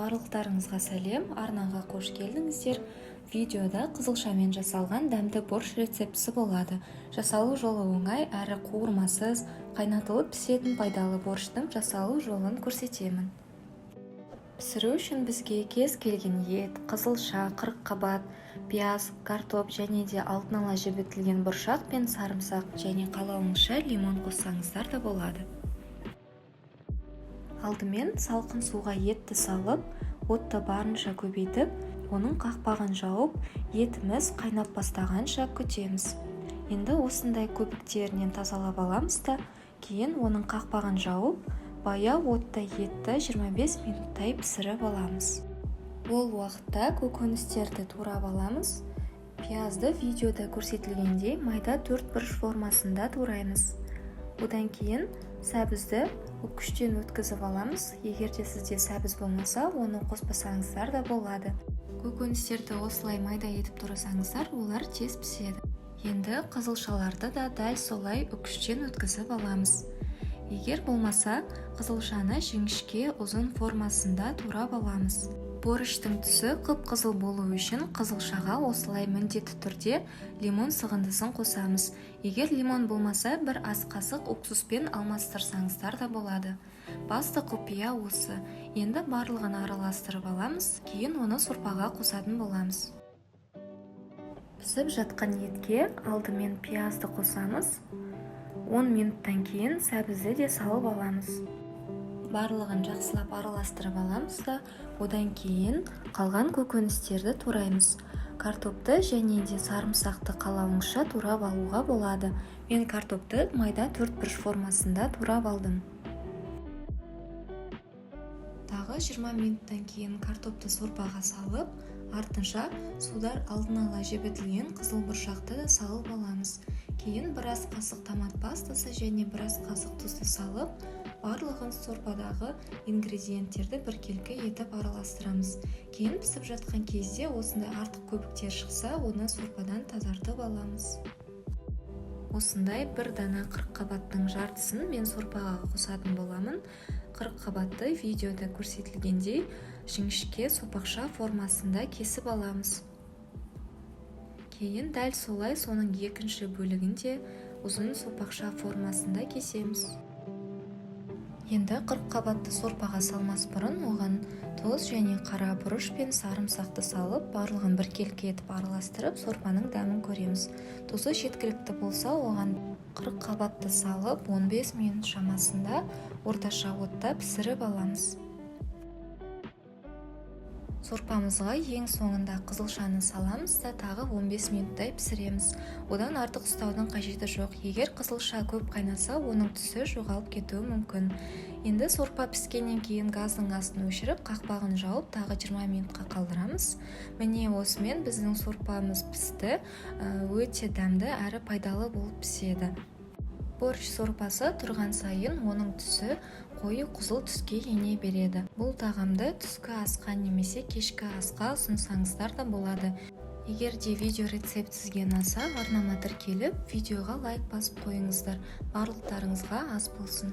Барлықтарыңызға сәлем, арнаға қош келдіңіздер. Видеода қызылшамен жасалған дәмді борщ рецептісі болады. Жасалу жолы оңай әрі қуырмасыз, қайнатылып пісетін пайдалы борщтың жасалу жолын көрсетемін. Пісіру үшін бізге кез келген ет, қызылша, қырыққабат, пияз, картоп және де алдын ала жібітілген бұршақ пен сарымсақ және қалауыңызша лимон қоссаңыздар да болады. Алдымен салқын суға етті салып, отты барынша көбейтіп, оның қақпағын жауып, етіміз қайнап бастағанша күтеміз. Енді осындай көбіктерінен тазалап аламыз да, кейін оның қақпағын жауып, баяу отта етті 25 минуттай пісіріп аламыз. Ол уақытта көкөністерді турап аламыз. Пиязды видеода көрсетілгендей майда 4 бұрыш формасында тураймыз. Одан кейін сәбізді үккіштен өткізіп аламыз. Егерде сізде сәбіз болмаса, оны қоспасаңыздар да болады. Көкөністерді осылай майда етіп турасаңыздар, олар тез піседі. Енді қызылшаларды да дәл солай үккіштен өткізіп аламыз. Егер болмаса, қызылшаны жіңішке ұзын формасында турап аламыз. Борщтың түсі қып-қызыл болу үшін қызылшаға осылай міндетті түрде лимон сығындысын қосамыз. Егер лимон болмаса, бір ас қасық уксуспен алмастырсаңыздар да болады. Басты құпия осы. Енді барлығын араластырып аламыз, кейін оны сорпаға қосатын боламыз. Пісіп жатқан етке алдымен пиязды қосамыз. 10 минуттан кейін сәбізді де салып аламыз. Барлығын жақсылап араластырып аламыз да, одан кейін қалған көкөністерді тураймыз. Картопты және де сарымсақты қалауыңызша турап алуға болады. Мен картопты майда 4 бұрыш формасында турап алдым. Тағы 20 минуттан кейін картопты сорпаға салып, артынша судар алдын ала жібітілген қызыл бұршақты да салып аламыз. Кейін біраз қасық томат пастасы және біраз қасық тұзды салып, барлығын сорпадағы ингредиенттерді біркелкі етіп араластырамыз. Кейін пісіп жатқан кезде осындай артық көбіктер шықса, оны сорпадан тазартып аламыз. Осындай бір дана қырыққабаттың жартысын мен сорпаға қосатын боламын. Қырыққабатты видеода көрсетілгендей жіңішке сопақша формасында кесіп аламыз. Кейін дәл солай соның екінші бөлігінде ұзын сопақша формасында кесеміз. Енді қырыққабатты сорпаға салмас бұрын оған тұз және қара бұрыш пен сарымсақты салып, барлығын біркелкі етіп араластырып, сорпаның дәмін көреміз. Тұзы жеткілікті болса, оған қырыққабатты салып 15 минут шамасында орташа отта пісіріп аламыз. Сорпамызға ең соңында қызылшаны саламыз да тағы 15 минуттай пісіреміз. Одан артық ұстаудың қажеті жоқ. Егер қызылша көп қайнаса, оның түсі жоғалып кетуі мүмкін. Енді сорпа піскеннен кейін газдың астын өшіріп, қақпағын жауып, тағы 20 минутқа қалдырамыз. Міне осымен біздің сорпамыз пісті. Өте дәмді әрі пайдалы болып піседі. Борщ сорпасы тұрған сайын оның түсі қою қызыл түске ене береді. Бұл тағамды түскі асқа немесе кешкі асқа ұсынсаңыздар да болады. Егер де видео рецепт сізге ұнаса, арнама тіркеліп, видеоға лайк басып қойыңыздар. Барлықтарыңызға ас болсын.